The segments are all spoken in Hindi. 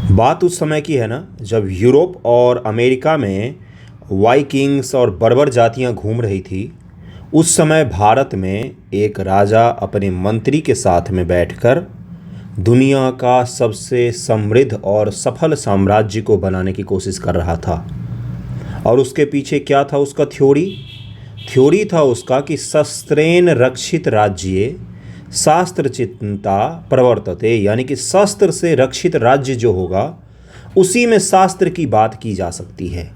बात उस समय की है ना, जब यूरोप और अमेरिका में वाइकिंग्स और बर्बर जातियां घूम रही थी। उस समय भारत में एक राजा अपने मंत्री के साथ में बैठकर दुनिया का सबसे समृद्ध और सफल साम्राज्य को बनाने की कोशिश कर रहा था। और उसके पीछे क्या था उसका थ्योरी था उसका कि शस्त्रेण रक्षित राज्ये शास्त्र चिंता प्रवर्तते, यानी कि शस्त्र से रक्षित राज्य जो होगा उसी में शास्त्र की बात की जा सकती है।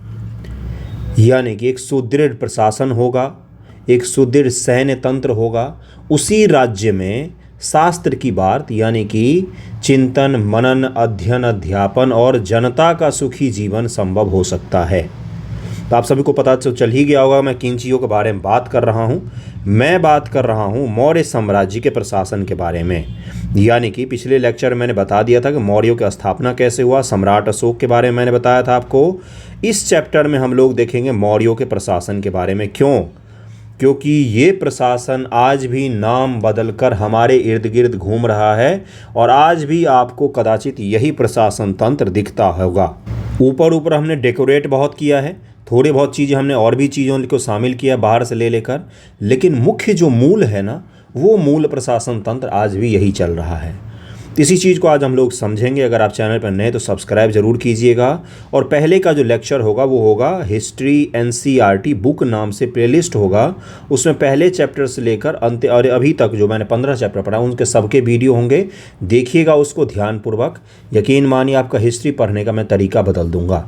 यानी कि एक सुदृढ़ प्रशासन होगा, एक सुदृढ़ सैन्य तंत्र होगा, उसी राज्य में शास्त्र की बात यानी कि चिंतन मनन अध्ययन अध्यापन और जनता का सुखी जीवन संभव हो सकता है। तो आप सभी को पता तो चल ही गया होगा मैं किन चीज़ों के बारे में बात कर रहा हूँ। मैं बात कर रहा हूँ मौर्य साम्राज्य के प्रशासन के बारे में। यानी कि पिछले लेक्चर में मैंने बता दिया था कि मौर्यों की स्थापना कैसे हुआ, सम्राट अशोक के बारे में मैंने बताया था आपको। इस चैप्टर में हम लोग देखेंगे मौर्यों के प्रशासन के बारे में। क्यों? क्योंकि ये प्रशासन आज भी नाम बदलकर हमारे इर्द गिर्द घूम रहा है और आज भी आपको कदाचित यही प्रशासन तंत्र दिखता होगा। ऊपर ऊपर हमने डेकोरेट बहुत किया है, थोड़ी बहुत चीज़ें हमने और भी चीज़ों को शामिल किया बाहर से ले लेकर, लेकिन मुख्य जो मूल है ना, वो मूल प्रशासन तंत्र आज भी यही चल रहा है। तो इसी चीज़ को आज हम लोग समझेंगे। अगर आप चैनल पर नए तो सब्सक्राइब जरूर कीजिएगा। और पहले का जो लेक्चर होगा वो होगा हिस्ट्री एनसीईआरटी बुक नाम से प्लेलिस्ट होगा, उसमें पहले चैप्टर से लेकर अंत और अभी तक जो मैंने 15 चैप्टर पढ़ा उनके सबके वीडियो होंगे। देखिएगा उसको ध्यानपूर्वक। यकीन मानिए आपका हिस्ट्री पढ़ने का मैं तरीका बदल दूंगा।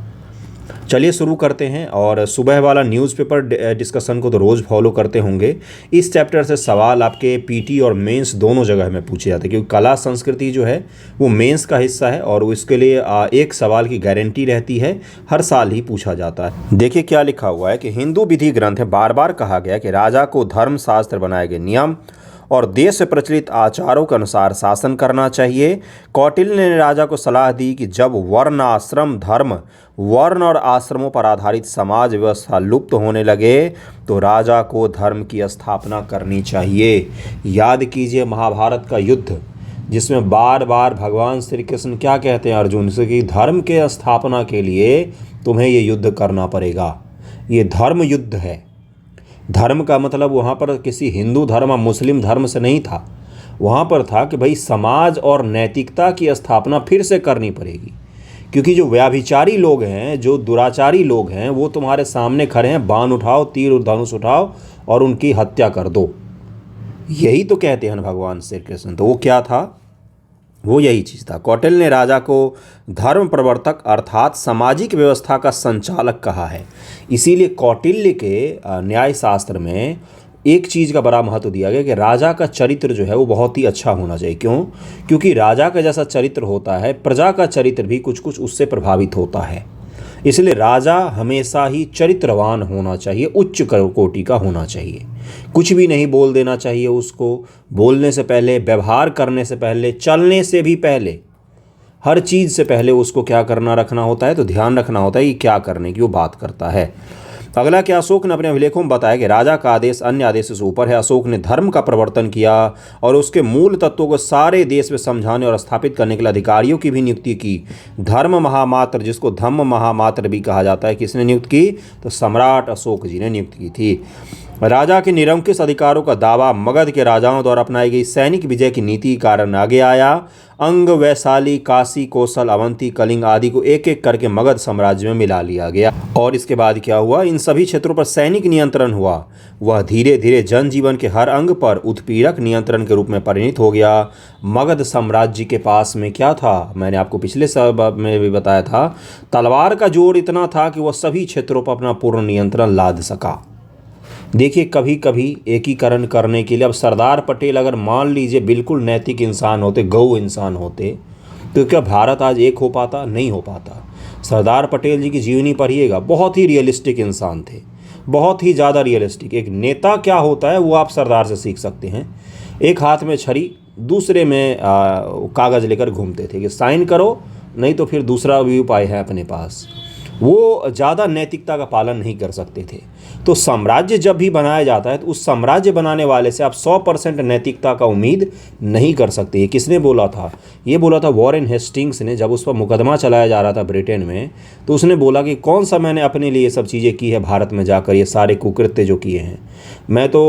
चलिए शुरू करते हैं। और सुबह वाला न्यूज़पेपर डिस्कशन को तो रोज़ फॉलो करते होंगे। इस चैप्टर से सवाल आपके पीटी और मेंस दोनों जगह में पूछे जाते हैं, क्योंकि कला संस्कृति जो है वो मेंस का हिस्सा है और उसके लिए एक सवाल की गारंटी रहती है, हर साल ही पूछा जाता है। देखिए क्या लिखा हुआ है कि हिंदू विधि ग्रंथ है बार बार कहा गया कि राजा को धर्मशास्त्र बनाए गए नियम और देश से प्रचलित आचारों के अनुसार शासन करना चाहिए। कौटिल्य ने राजा को सलाह दी कि जब वर्ण आश्रम धर्म वर्ण और आश्रमों पर आधारित समाज व्यवस्था लुप्त होने लगे तो राजा को धर्म की स्थापना करनी चाहिए। याद कीजिए महाभारत का युद्ध, जिसमें बार बार भगवान श्री कृष्ण क्या कहते हैं अर्जुन से कि धर्म के स्थापना के लिए तुम्हें ये युद्ध करना पड़ेगा। ये धर्म युद्ध है। धर्म का मतलब वहाँ पर किसी हिंदू धर्म या मुस्लिम धर्म से नहीं था, वहाँ पर था कि भाई समाज और नैतिकता की स्थापना फिर से करनी पड़ेगी। क्योंकि जो व्याभिचारी लोग हैं, जो दुराचारी लोग हैं, वो तुम्हारे सामने खड़े हैं, बाण उठाओ, तीर और धनुष उठाओ और उनकी हत्या कर दो। यही तो कहते हैं भगवान श्री कृष्ण। तो वो क्या था? वो यही चीज़ था। कौटिल्य ने राजा को धर्म प्रवर्तक अर्थात सामाजिक व्यवस्था का संचालक कहा है। इसीलिए कौटिल्य के न्याय शास्त्र में एक चीज़ का बड़ा महत्व दिया गया कि राजा का चरित्र जो है वो बहुत ही अच्छा होना चाहिए। क्यों? क्योंकि राजा का जैसा चरित्र होता है, प्रजा का चरित्र भी कुछ कुछ उससे प्रभावित होता है। इसलिए राजा हमेशा ही चरित्रवान होना चाहिए, उच्च कोटि का होना चाहिए। कुछ भी नहीं बोल देना चाहिए उसको, बोलने से पहले, व्यवहार करने से पहले, चलने से भी पहले, हर चीज़ से पहले उसको क्या करना रखना होता है, तो ध्यान रखना होता है कि क्या करने की वो बात करता है। अगला कि अशोक ने अपने अभिलेखों में बताया कि राजा का आदेश अन्य आदेशों से ऊपर है। अशोक ने धर्म का प्रवर्तन किया और उसके मूल तत्वों को सारे देश में समझाने और स्थापित करने के लिए अधिकारियों की भी नियुक्ति की। धर्म महामात्र, जिसको धम्म महामात्र भी कहा जाता है, किसने नियुक्त की? तो सम्राट अशोक जी ने नियुक्त की थी। राजा के निरंकुश अधिकारों का दावा मगध के राजाओं द्वारा अपनाई गई सैनिक विजय की नीति के कारण आगे आया। अंग, वैशाली, काशी, कौशल, अवंती, कलिंग आदि को एक एक करके मगध साम्राज्य में मिला लिया गया। और इसके बाद क्या हुआ? इन सभी क्षेत्रों पर सैनिक नियंत्रण हुआ। वह धीरे धीरे जनजीवन के हर अंग पर उत्पीड़क नियंत्रण के रूप में परिणत हो गया। मगध साम्राज्य के पास में क्या था? मैंने आपको पिछले सब में भी बताया था, तलवार का जोर इतना था कि वह सभी क्षेत्रों पर अपना पूर्ण नियंत्रण लाद सका। देखिए कभी कभी एकीकरण करने के लिए, अब सरदार पटेल अगर मान लीजिए बिल्कुल नैतिक इंसान होते, गौ इंसान होते, तो क्या भारत आज एक हो पाता? नहीं हो पाता। सरदार पटेल जी की जीवनी पढ़िएगा, बहुत ही रियलिस्टिक इंसान थे, बहुत ही ज़्यादा रियलिस्टिक। एक नेता क्या होता है वो आप सरदार से सीख सकते हैं। एक हाथ में छड़ी, दूसरे में कागज़ लेकर घूमते थे कि साइन करो, नहीं तो फिर दूसरा भी उपाय है अपने पास। वो ज़्यादा नैतिकता का पालन नहीं कर सकते थे। तो साम्राज्य जब भी बनाया जाता है तो उस साम्राज्य बनाने वाले से आप 100% नैतिकता का उम्मीद नहीं कर सकते। ये किसने बोला था? ये बोला था वॉरेन हेस्टिंग्स ने, जब उस पर मुकदमा चलाया जा रहा था ब्रिटेन में। तो उसने बोला कि कौन सा मैंने अपने लिए ये सब चीज़ें की है भारत में जाकर, ये सारे कुकृत्य जो किए हैं। मैं तो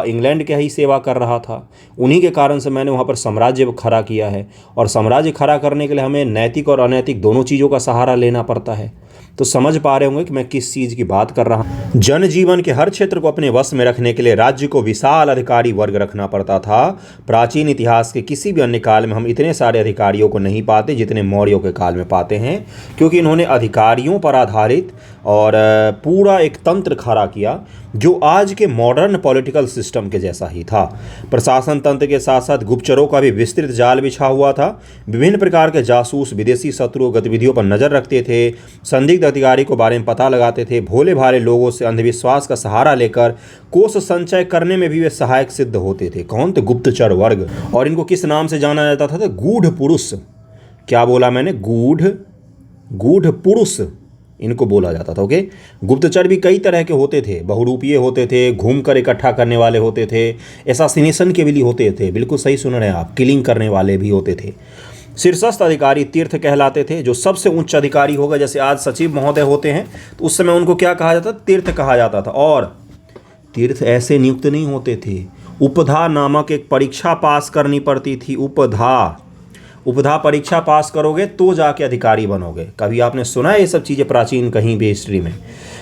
इंग्लैंड के ही सेवा कर रहा था, उन्हीं के कारण से मैंने वहाँ पर साम्राज्य खड़ा किया है। और साम्राज्य खड़ा करने के लिए हमें नैतिक और अनैतिक दोनों चीज़ों का सहारा लेना पड़ता है। तो समझ पा रहे होंगे कि मैं किस चीज़ की बात कर रहा हूँ। जनजीवन के हर क्षेत्र को अपने वश में रखने के लिए राज्य को विशाल अधिकारी वर्ग रखना पड़ता था। प्राचीन इतिहास के किसी भी अन्य काल में हम इतने सारे अधिकारियों को नहीं पाते जितने मौर्यों के काल में पाते हैं, क्योंकि इन्होंने अधिकारियों पर आधारित और पूरा एक तंत्र खड़ा किया जो आज के मॉडर्न पॉलिटिकल सिस्टम के जैसा ही था। प्रशासन तंत्र के साथ साथ गुप्तचरों का भी विस्तृत जाल बिछा हुआ था। विभिन्न प्रकार के जासूस विदेशी शत्रु गतिविधियों पर नजर रखते थे, संदिग्ध अधिकारी को बारे में पता लगाते थे। भोले भाले लोगों से अंधविश्वास का सहारा लेकर कोष संचय करने में भी वे सहायक सिद्ध होते थे। कौन थे? गुप्तचर वर्ग। और इनको किस नाम से जाना जाता था? गूढ़ पुरुष। क्या बोला मैंने? गूढ़ पुरुष इनको बोला जाता था। ओके। गुप्तचर भी कई तरह के होते थे, बहुरूपीय होते थे, घूमकर इकट्ठा करने वाले होते थे, एसासिनेशन के भी होते थे, बिल्कुल सही सुन रहे हैं आप, किलिंग करने वाले भी होते थे। शीर्षस्थ अधिकारी तीर्थ कहलाते थे, जो सबसे उच्च अधिकारी होगा। जैसे आज सचिव महोदय होते हैं तो उस समय उनको क्या कहा जाता? तीर्थ कहा जाता था। और तीर्थ ऐसे नियुक्त नहीं होते थे, उपधा नामक एक परीक्षा पास करनी पड़ती थी। उपधा परीक्षा पास करोगे तो जाके अधिकारी बनोगे। कभी आपने सुना है ये सब चीज़ें प्राचीन कहीं भी हिस्ट्री में?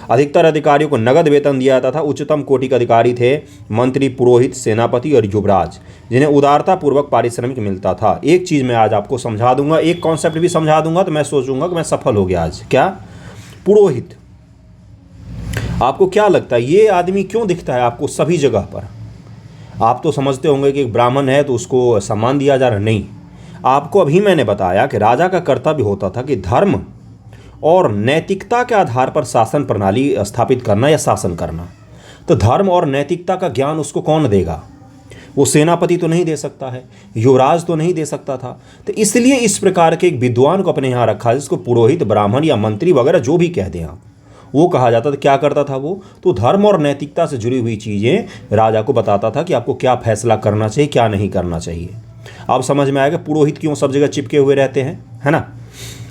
अधिकतर अधिकारियों को नगद वेतन दिया जाता था। उच्चतम कोटि के अधिकारी थे मंत्री, पुरोहित, सेनापति और युवराज, जिन्हें उदारता पूर्वक पारिश्रमिक मिलता था। एक चीज़ मैं आज आपको समझा दूंगा, एक कॉन्सेप्ट भी समझा दूंगा, तो मैं सोचूंगा कि मैं सफल हो गया आज। क्या? पुरोहित। आपको क्या लगता है ये आदमी क्यों दिखता है आपको सभी जगह पर? आप तो समझते होंगे कि एक ब्राह्मण है तो उसको सम्मान दिया जा रहा, नहीं। आपको अभी मैंने बताया कि राजा का कर्तव्य होता था कि धर्म और नैतिकता के आधार पर शासन प्रणाली स्थापित करना या शासन करना। तो धर्म और नैतिकता का ज्ञान उसको कौन देगा? वो सेनापति तो नहीं दे सकता है, युवराज तो नहीं दे सकता था। तो इसलिए इस प्रकार के एक विद्वान को अपने यहाँ रखा, जिसको पुरोहित, ब्राह्मण या मंत्री वगैरह जो भी कह दें आप, वो कहा जाता था। क्या करता था वो? तो धर्म और नैतिकता से जुड़ी हुई चीज़ें राजा को बताता था कि आपको क्या फैसला करना चाहिए, क्या नहीं करना चाहिए। अब समझ में आएगा पुरोहित क्यों सब जगह चिपके हुए रहते हैं, है ना।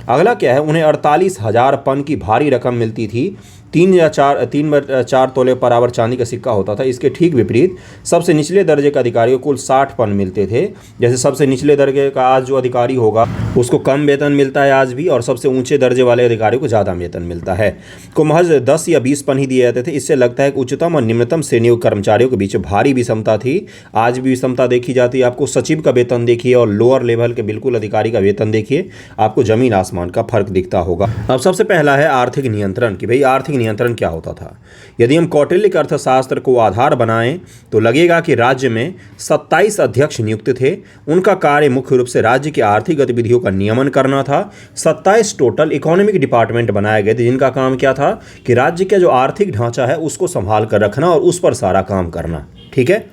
अगला क्या है? उन्हें 48,000 पन की भारी रकम मिलती थी। 3 तोले बराबर चांदी का सिक्का होता था। इसके ठीक विपरीत सबसे निचले दर्जे का अधिकारियों को कुल 60 पन मिलते थे। जैसे सबसे निचले दर्जे का आज जो अधिकारी होगा उसको कम वेतन मिलता है आज भी, और सबसे ऊंचे दर्जे वाले अधिकारियों को ज़्यादा वेतन मिलता है। को महज 10 या 20 पन ही दिए जाते थे। इससे लगता है कि उच्चतम और निम्नतम श्रेणियों कर्मचारियों के बीच भारी विषमता थी। आज भी विषमता देखी जाती है। आपको सचिव का वेतन देखिए और लोअर लेवल के बिल्कुल अधिकारी का वेतन देखिए, आपको जमीन आसमान का फर्क दिखता होगा। अब सबसे पहला है आर्थिक नियंत्रण, कि भाई आर्थिक नियंत्रण क्या होता था। यदि हम कौटिल्य के अर्थशास्त्र को आधार बनाएं तो लगेगा कि राज्य में 27 अध्यक्ष नियुक्त थे। उनका कार्य मुख्य रूप से राज्य की आर्थिक गतिविधियों का नियमन करना था। 27 टोटल इकोनॉमिक डिपार्टमेंट बनाए गए थे, जिनका काम क्या था कि राज्य का जो आर्थिक ढांचा है उसको संभाल कर रखना और उस पर सारा काम करना। ठीक है।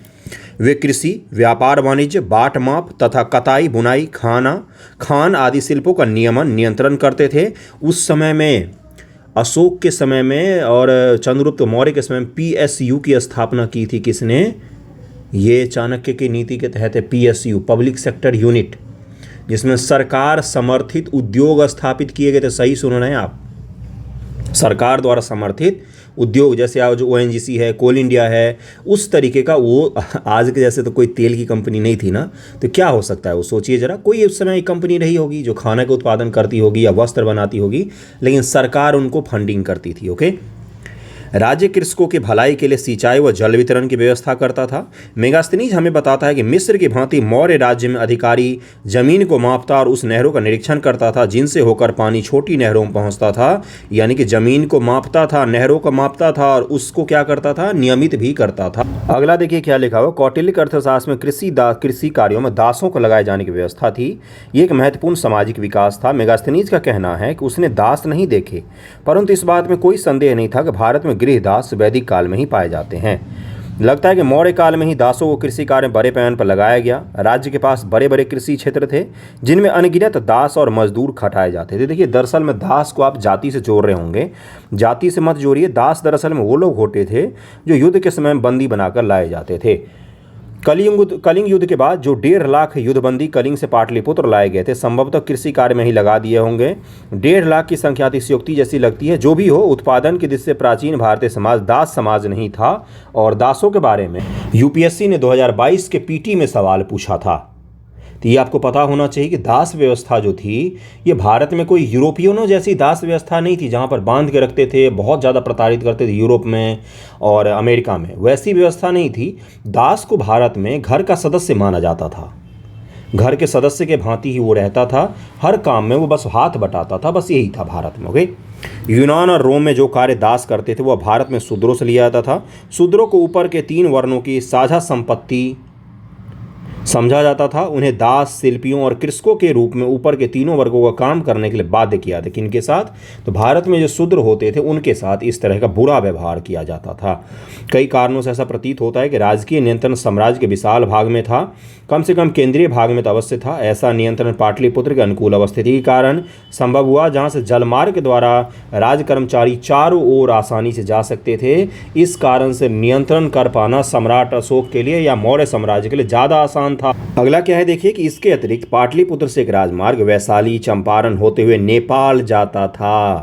वे कृषि, व्यापार वाणिज्य, बाट माप तथा कताई, बुनाई, खान आदि शिल्पों का नियंत्रण करते थे। उस समय में अशोक के समय में और चंद्रगुप्त मौर्य के समय में PSU की स्थापना की थी। किसने? ये चाणक्य की नीति के तहत है PSU, पब्लिक सेक्टर यूनिट, जिसमें सरकार समर्थित उद्योग स्थापित किए गए थे। सही सुन रहे हैं आप? सरकार द्वारा समर्थित उद्योग, जैसे आज जो ONGC है, कोल इंडिया है, उस तरीके का। वो आज के जैसे तो कोई तेल की कंपनी नहीं थी ना, तो क्या हो सकता है वो सोचिए जरा। कोई उस समय एक कंपनी रही होगी जो खाना का उत्पादन करती होगी या वस्त्र बनाती होगी, लेकिन सरकार उनको फंडिंग करती थी। ओके। राज्य कृषकों की भलाई के लिए सिंचाई व जल वितरण की व्यवस्था करता था। मेगास्थनीज हमें बताता है कि मिस्र की भांति मौर्य राज्य में अधिकारी जमीन को मापता और उस नहरों का निरीक्षण करता था जिनसे होकर पानी छोटी नहरों में पहुंचता था। यानी कि जमीन को मापता था, नहरों को मापता था और उसको क्या करता था? नियमित भी करता था। अगला देखिए क्या लिखा हुआ। कौटिल्य के अर्थशास्त्र में कृषि कार्यों में दासों को लगाए जाने की व्यवस्था थी। ये एक महत्वपूर्ण सामाजिक विकास था। मेगास्थनीज का कहना है कि उसने दास नहीं देखे, परंतु इस बात में कोई संदेह नहीं था कि भारत में गृहदास वैदिक काल में ही पाए जाते हैं। लगता है कि मौर्य काल में ही दासों को कृषि कार्य में बड़े पैमाने पर लगाया गया। राज्य के पास बड़े बड़े कृषि क्षेत्र थे जिनमें अनगिनत दास और मजदूर खटाए जाते थे। देखिए, दरअसल में दास को आप जाति से जोड़ रहे होंगे, जाति से मत जोड़िए। दास दरअसल में वो लोग होते थे जो युद्ध के समय में बंदी बनाकर लाए जाते थे। कलिंग युद्ध के बाद जो 1.5 लाख युद्धबंदी कलिंग से पाटलिपुत्र लाए गए थे, संभवतः कृषि कार्य में ही लगा दिए होंगे। 1.5 लाख की संख्या अतिशयोक्ति जैसी लगती है। जो भी हो, उत्पादन की दृष्टि से प्राचीन भारतीय समाज दास समाज नहीं था। और दासों के बारे में यूपीएससी ने 2022 के पीटी में सवाल पूछा था। तो ये आपको पता होना चाहिए कि दास व्यवस्था जो थी, ये भारत में कोई यूरोपियनों जैसी दास व्यवस्था नहीं थी जहाँ पर बांध के रखते थे, बहुत ज़्यादा प्रताड़ित करते थे यूरोप में और अमेरिका में। वैसी व्यवस्था नहीं थी। दास को भारत में घर का सदस्य माना जाता था। घर के सदस्य के भांति ही वो रहता था। हर काम में वो बस हाथ बटाता था, बस यही था भारत में। ओके, यूनान और रोम में जो कार्य दास करते थे वो भारत में शूद्रों से लिया जाता था। शूद्रों को ऊपर के 3 वर्णों की साझा संपत्ति समझा जाता था। उन्हें दास, शिल्पियों और कृषकों के रूप में ऊपर के तीनों वर्गों का काम करने के लिए बाध्य किया था। किनके साथ? तो भारत में जो शूद्र होते थे उनके साथ इस तरह का बुरा व्यवहार किया जाता था। कई कारणों से ऐसा प्रतीत होता है कि राजकीय नियंत्रण साम्राज्य के विशाल भाग में था, कम से कम केंद्रीय भाग में तो अवश्य था। ऐसा नियंत्रण पाटलिपुत्र के अनुकूल अवस्थिति के कारण संभव हुआ, जहाँ से जलमार्ग के द्वारा राज कर्मचारी चारों ओर आसानी से जा सकते थे। इस कारण से नियंत्रण कर पाना सम्राट अशोक के लिए या मौर्य साम्राज्य के लिए ज़्यादा आसान था। अगला क्या है, देखिए कि इसके अतिरिक्त पाटलिपुत्र से एक राजमार्ग वैशाली, चंपारण होते हुए नेपाल जाता था।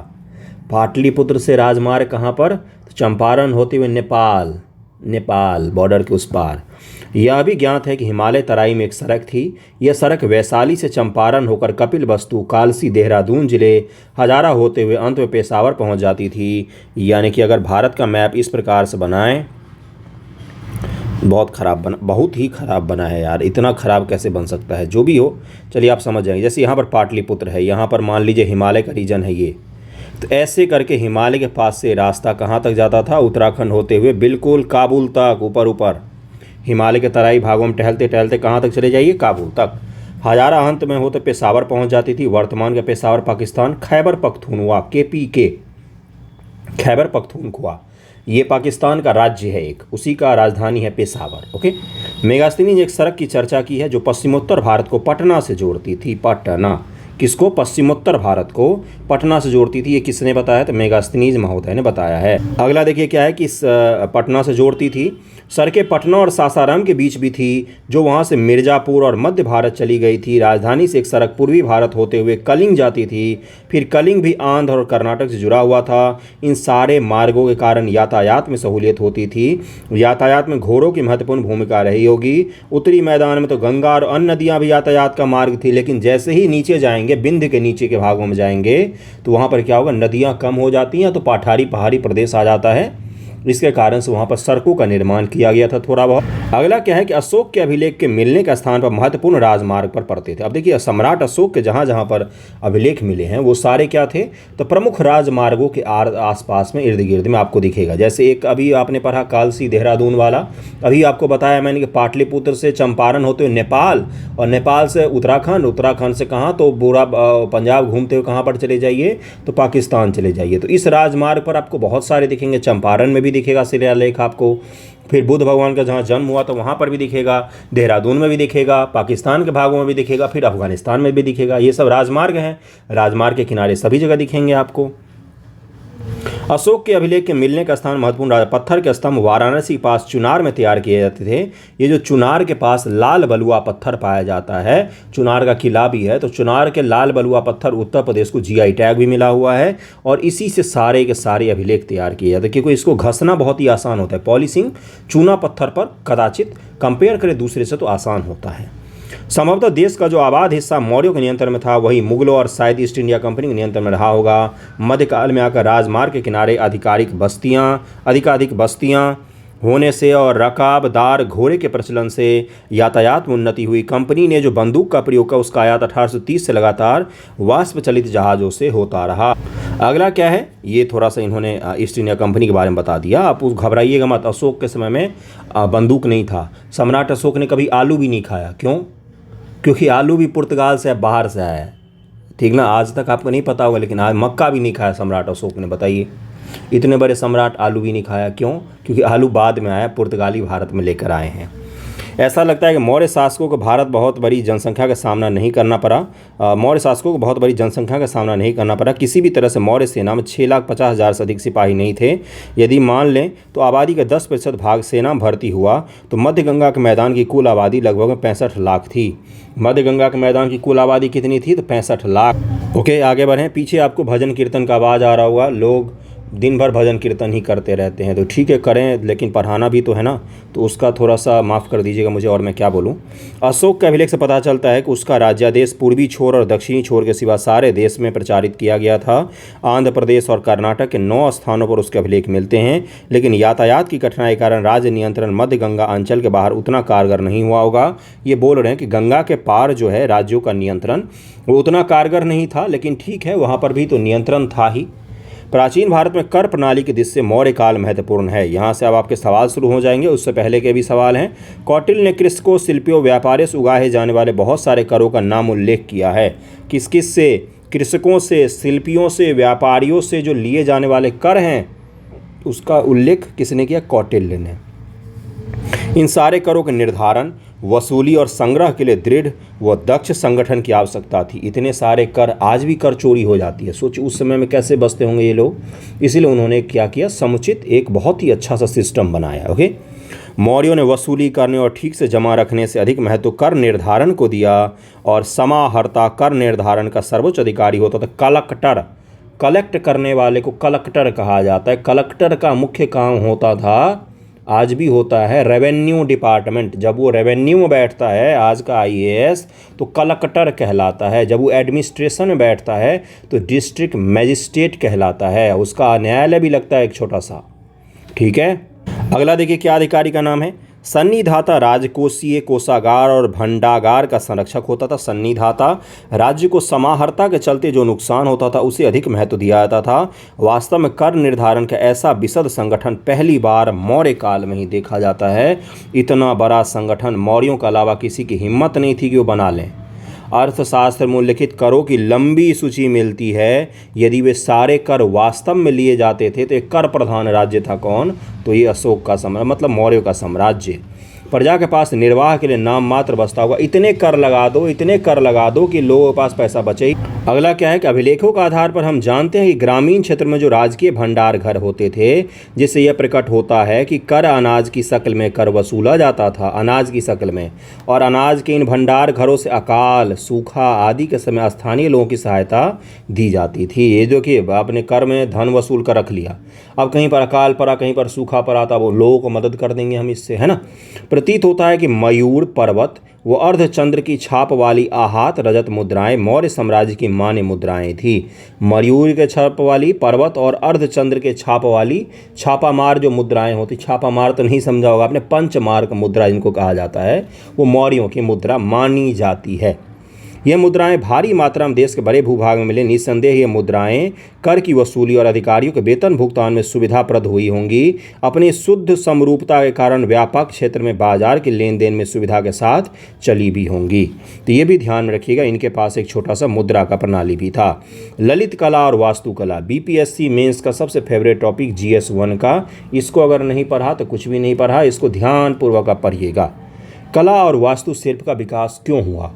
पाटलिपुत्र से राजमार्ग कहाँ पर? तो चंपारण होते हुए नेपाल बॉर्डर के उस पार। यह भी ज्ञात है कि हिमालय तराई में एक सड़क थी। यह सड़क वैशाली से चंपारण होकर कपिलवस्तु, कालसी, देहरादून जिले, हजारा होते हुए अंत में पेशावर पहुंच जाती थी। यानी कि अगर भारत का मैप इस प्रकार से बनाएं, बहुत ही ख़राब बना है यार। इतना ख़राब कैसे बन सकता है? जो भी हो, चलिए आप समझ जाएंगे। जैसे यहाँ पर पाटलिपुत्र है, यहाँ पर मान लीजिए हिमालय का रीजन है ये, तो ऐसे करके हिमालय के पास से रास्ता कहाँ तक जाता था? उत्तराखंड होते हुए बिल्कुल काबुल तक, ऊपर हिमालय के तराई भागों में टहलते टहलते कहाँ तक चले जाइए? काबुल तक। हजारा अंत में होते पेशावर पहुँच जाती थी। वर्तमान का पेशावर पाकिस्तान, खैबर पख्तूनख्वा KPK, खैबर पख्तूनख्वा, ये पाकिस्तान का राज्य है एक, उसी का राजधानी है पेशावर। ओके, मेगास्थिनी ने एक सड़क की चर्चा की है जो पश्चिमोत्तर भारत को पटना से जोड़ती थी। पटना किसको? पश्चिमोत्तर भारत को पटना से जोड़ती थी। ये किसने बताया? तो मेगास्थनीज महोदय ने बताया है। अगला देखिए क्या है कि इस पटना से जोड़ती थी। सड़कें पटना और सासाराम के बीच भी थी, जो वहाँ से मिर्ज़ापुर और मध्य भारत चली गई थी। राजधानी से एक सड़क पूर्वी भारत होते हुए कलिंग जाती थी। फिर कलिंग भी आंध्र और कर्नाटक से जुड़ा हुआ था। इन सारे मार्गों के कारण यातायात में सहूलियत होती थी। यातायात में घोड़ों की महत्वपूर्ण भूमिका रही होगी। उत्तरी मैदान में तो गंगा और अन्य नदियाँ भी यातायात का मार्ग थी, लेकिन जैसे ही नीचे जाएंगे, विंध्य के नीचे के भागों में जाएंगे, तो वहाँ पर क्या होगा? नदियाँ कम हो जाती हैं, तो पहाड़ी प्रदेश आ जाता है। इसके कारण से वहाँ पर सड़कों का निर्माण किया गया था थोड़ा बहुत। अगला क्या है कि अशोक के अभिलेख के मिलने का स्थान पर महत्वपूर्ण राजमार्ग पर पड़ते थे। अब देखिए, सम्राट अशोक के जहाँ जहाँ पर अभिलेख मिले हैं वो सारे क्या थे? तो प्रमुख राजमार्गों के आसपास में, इर्द गिर्द में आपको दिखेगा। जैसे एक अभी आपने पढ़ा कालसी देहरादून वाला, अभी आपको बताया मैंने कि पाटलिपुत्र से चंपारण होते हुए नेपाल, और नेपाल से उत्तराखंड, उत्तराखंड से कहाँ? तो पूरा पंजाब घूमते हुए कहाँ पर चले जाइए? तो पाकिस्तान चले जाइए। तो इस राजमार्ग पर आपको बहुत सारे दिखेंगे। चंपारण में भी दिखेगा शिलालेख आपको, फिर बुद्ध भगवान का जहाँ जन्म हुआ तो वहाँ पर भी दिखेगा, देहरादून में भी दिखेगा, पाकिस्तान के भागों में भी दिखेगा, फिर अफगानिस्तान में भी दिखेगा। ये सब राजमार्ग हैं। राजमार्ग के किनारे सभी जगह दिखेंगे आपको। अशोक के अभिलेख के मिलने का स्थान महत्वपूर्ण पत्थर के स्तंभ वाराणसी के पास चुनार में तैयार किए जाते थे। ये जो चुनार के पास लाल बलुआ पत्थर पाया जाता है, चुनार का किला भी है, तो चुनार के लाल बलुआ पत्थर उत्तर प्रदेश को GI टैग भी मिला हुआ है, और इसी से सारे के सारे अभिलेख तैयार किए जाते हैं, क्योंकि इसको घसना बहुत ही आसान होता है। पॉलिशिंग चूना पत्थर पर कदाचित कंपेयर करें दूसरे से तो आसान होता है। संभवतः देश का जो आबाद हिस्सा मौर्यों के नियंत्रण में था, वही मुगलों और शायद ईस्ट इंडिया कंपनी के नियंत्रण में रहा होगा। मध्यकाल में आकर राजमार्ग के किनारे अधिकाधिक बस्तियां होने से और रकाबदार घोड़े के प्रचलन से यातायात में उन्नति हुई। कंपनी ने जो बंदूक का प्रयोग किया, उसका आयात 1830 से लगातार वाष्प चलित जहाज़ों से होता रहा। अगला क्या है, ये थोड़ा सा इन्होंने ईस्ट इंडिया कंपनी के बारे में बता दिया। आप घबराइएगा मत, अशोक के समय में बंदूक नहीं था। सम्राट अशोक ने कभी आलू भी नहीं खाया। क्यों? क्योंकि आलू भी पुर्तगाल से बाहर से आया है, ठीक ना। आज तक आपको नहीं पता होगा, लेकिन आज मक्का भी नहीं खाया सम्राट अशोक ने, बताइए। इतने बड़े सम्राट आलू भी नहीं खाया। क्यों? क्योंकि आलू बाद में आया, पुर्तगाली भारत में लेकर आए हैं। ऐसा लगता है कि मौर्य शासकों को बहुत बड़ी जनसंख्या का सामना नहीं करना पड़ा। किसी भी तरह से मौर्य सेना में 6,50,000 से अधिक सिपाही नहीं थे। यदि मान लें तो आबादी का 10% भाग सेना में भर्ती हुआ तो मध्य गंगा के मैदान की कुल आबादी लगभग 65 लाख थी। मध्य गंगा के मैदान की कुल आबादी कितनी थी? तो 65 लाख। ओके, आगे बढ़ें। पीछे आपको भजन कीर्तन का आवाज़ आ रहा होगा। लोग दिन भर भजन कीर्तन ही करते रहते हैं, तो ठीक है करें, लेकिन पढ़ाना भी तो है ना, तो उसका थोड़ा सा माफ़ कर दीजिएगा मुझे, और मैं क्या बोलूं। अशोक के अभिलेख से पता चलता है कि उसका राज्यादेश पूर्वी छोर और दक्षिणी छोर के सिवा सारे देश में प्रचारित किया गया था। आंध्र प्रदेश और कर्नाटक के 9 स्थानों पर उसके अभिलेख मिलते हैं, लेकिन यातायात की कठिनाई के कारण राज्य नियंत्रण मध्य गंगा अंचल के बाहर उतना कारगर नहीं हुआ होगा। ये बोल रहे हैं कि गंगा के पार जो है राज्यों का नियंत्रण वो उतना कारगर नहीं था, लेकिन ठीक है वहाँ पर भी तो नियंत्रण था ही। प्राचीन भारत में कर प्रणाली के दृष्टि से मौर्य काल महत्वपूर्ण है। यहाँ से अब आपके सवाल शुरू हो जाएंगे, उससे पहले के भी सवाल हैं। कौटिल्य ने कृषकों, शिल्पियों, व्यापारियों से उगाए जाने वाले बहुत सारे करों का नाम उल्लेख किया है। किस किस से? कृषकों से, शिल्पियों से, व्यापारियों से जो लिए जाने वाले कर हैं उसका उल्लेख किसने किया? कौटिल्य ने। इन सारे करों के निर्धारण, वसूली और संग्रह के लिए दृढ़ व दक्ष संगठन की आवश्यकता थी। इतने सारे कर, आज भी कर चोरी हो जाती है, सोचिए उस समय में कैसे बचते होंगे ये लोग। इसीलिए उन्होंने क्या किया? समुचित एक बहुत ही अच्छा सा सिस्टम बनाया। ओके, मौर्यों ने वसूली करने और ठीक से जमा रखने से अधिक महत्व कर निर्धारण को दिया, और समाहर्ता कर निर्धारण का सर्वोच्च अधिकारी होता था कलेक्टर। कलेक्ट करने वाले को कलेक्टर कहा जाता है। कलेक्टर का मुख्य काम होता था, आज भी होता है, रेवेन्यू डिपार्टमेंट। जब वो रेवेन्यू में बैठता है, आज का आईएएस, तो कलेक्टर कहलाता है। जब वो एडमिनिस्ट्रेशन में बैठता है तो डिस्ट्रिक्ट मजिस्ट्रेट कहलाता है। उसका न्यायालय भी लगता है एक छोटा सा। ठीक है, अगला देखिए क्या अधिकारी का नाम है? सन्निधाता राजकोषीय, कोषागार और भंडागार का संरक्षक होता था। सन्निधाता, राज्य को समाहर्ता के चलते जो नुकसान होता था उसे अधिक महत्व दिया जाता था। वास्तव में कर निर्धारण का ऐसा विशद संगठन पहली बार मौर्य काल में ही देखा जाता है। इतना बड़ा संगठन मौर्यों के अलावा किसी की हिम्मत नहीं थी कि वो बना लें। अर्थशास्त्र में उल्लिखित करों की लंबी सूची मिलती है। यदि वे सारे कर वास्तव में लिए जाते थे तो एक कर प्रधान राज्य था। कौन? तो ये अशोक का साम्राज्य, मतलब मौर्यों का साम्राज्य। प्रजा के पास निर्वाह के लिए नाम मात्र बचता होगा। इतने कर लगा दो कि लोगों के पास पैसा बचे ही। अगला क्या है कि अभिलेखों के आधार पर हम जानते हैं कि ग्रामीण क्षेत्र में जो राजकीय भंडार घर होते थे, जिससे यह प्रकट होता है कि कर अनाज की शक्ल में कर वसूला जाता था, अनाज की शक्ल में। और अनाज के इन भंडार घरों से अकाल, सूखा आदि के समय स्थानीय लोगों की सहायता दी जाती थी। ये जो कि आपने कर में धन वसूल कर रख लिया, अब कहीं पर अकाल पड़ा, कहीं पर सूखा पड़ा था, वो लोगों को मदद कर देंगे हम इससे, है ना। प्रतीत होता है कि मयूर, पर्वत व अर्धचंद्र की छाप वाली आहत रजत मुद्राएं मौर्य साम्राज्य की मान्य मुद्राएं थी। मयूर के छाप वाली, पर्वत और अर्धचंद्र के छाप वाली छापामार जो मुद्राएं होती, छापामार तो नहीं समझा होगा आपने, पंचमार्क मुद्रा जिनको कहा जाता है, वो मौर्यों की मुद्रा मानी जाती है। यह मुद्राएं भारी मात्रा में देश के बड़े भूभाग में मिले। निस्संदेह ये मुद्राएं कर की वसूली और अधिकारियों के वेतन भुगतान में सुविधाप्रद हुई होंगी। अपनी शुद्ध समरूपता के कारण व्यापक क्षेत्र में बाजार के लेन देन में सुविधा के साथ चली भी होंगी। तो ये भी ध्यान में रखिएगा, इनके पास एक छोटा सा मुद्रा का प्रणाली भी था। ललित कला और वास्तुकला, बीपीएससी मेंस का सबसे फेवरेट टॉपिक GS 1 का। इसको अगर नहीं पढ़ा तो कुछ भी नहीं पढ़ा, इसको ध्यानपूर्वक आप पढ़िएगा। कला और वास्तुशिल्प का विकास क्यों हुआ?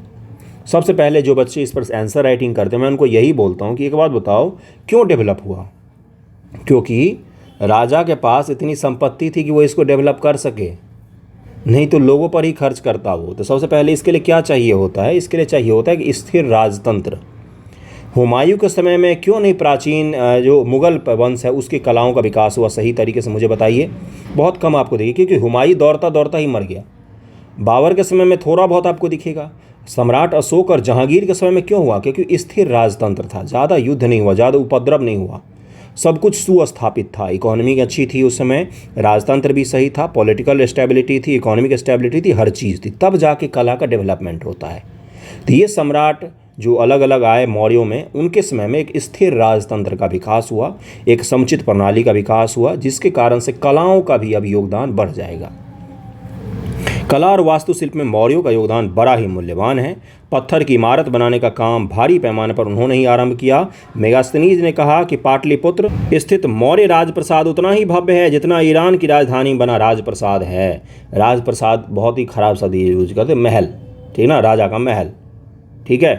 सबसे पहले जो बच्चे इस पर आंसर राइटिंग करते हैं, मैं उनको यही बोलता हूँ कि एक बात बताओ, क्यों डेवलप हुआ? क्योंकि राजा के पास इतनी संपत्ति थी कि वो इसको डेवलप कर सके, नहीं तो लोगों पर ही खर्च करता वो। तो सबसे पहले इसके लिए क्या चाहिए होता है? इसके लिए चाहिए होता है कि स्थिर राजतंत्र। हुमायूं के समय में क्यों नहीं प्राचीन जो मुगल वंश है उसकी कलाओं का विकास हुआ? सही तरीके से मुझे बताइए। बहुत कम आपको देखिए, क्योंकि हुमायूं दौड़ता दौड़ता ही मर गया। बाबर के समय में थोड़ा बहुत आपको दिखेगा। सम्राट अशोक और जहांगीर के समय में क्यों हुआ? क्योंकि स्थिर राजतंत्र था, ज़्यादा युद्ध नहीं हुआ, ज़्यादा उपद्रव नहीं हुआ, सब कुछ सुस्थापित था। इकोनॉमी अच्छी थी उस समय, राजतंत्र भी सही था, पॉलिटिकल स्टेबिलिटी थी, इकोनॉमिक स्टेबिलिटी थी, हर चीज़ थी। तब जाके कला का डेवलपमेंट होता है। तो ये सम्राट जो अलग अलग आए मौर्यों में, उनके समय में एक स्थिर राजतंत्र का विकास हुआ, एक समुचित प्रणाली का विकास हुआ, जिसके कारण से कलाओं का भी अब योगदान बढ़ जाएगा। कला और वास्तुशिल्प में मौर्यों का योगदान बड़ा ही मूल्यवान है। पत्थर की इमारत बनाने का काम भारी पैमाने पर उन्होंने ही आरंभ किया। मेगास्थनीज ने कहा कि पाटलिपुत्र स्थित मौर्य राजप्रसाद उतना ही भव्य है जितना ईरान की राजधानी बना राजप्रसाद है। राजप्रसाद बहुत ही खराब शब्द यूज करते, महल, ठीक ना, राजा का महल, ठीक है।